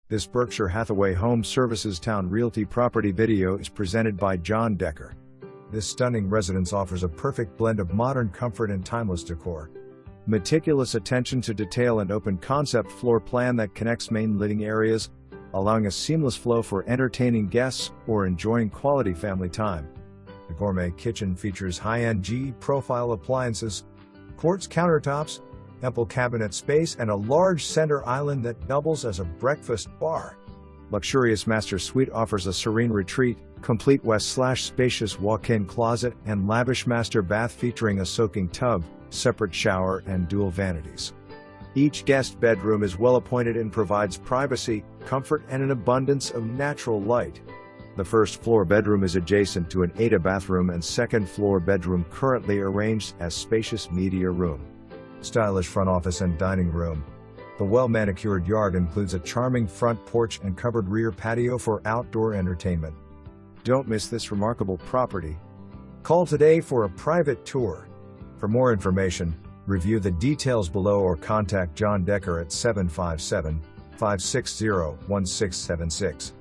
This Berkshire Hathaway Home Services Towne Realty property video is presented by John Decker. This stunning residence offers a perfect blend of modern comfort and timeless decor. Meticulous attention to detail and open concept floor plan that connects main living areas, allowing a seamless flow for entertaining guests or enjoying quality family time. The gourmet kitchen features high-end G-profile appliances, quartz countertops, ample cabinet space, and a large center island that doubles as a breakfast bar. Luxurious master suite offers a serene retreat, complete west/spacious walk-in closet, and lavish master bath featuring a soaking tub, separate shower, and dual vanities. Each guest bedroom is well appointed and provides privacy, comfort, and an abundance of natural light. The first floor bedroom is adjacent to an ADA bathroom, and second floor bedroom currently arranged as spacious media room. Stylish front office and dining room. The well-manicured yard includes a charming front porch and covered rear patio for outdoor entertainment. Don't miss this remarkable property. Call today for a private tour. For more information, review the details below or contact John Decker at 757-560-1676.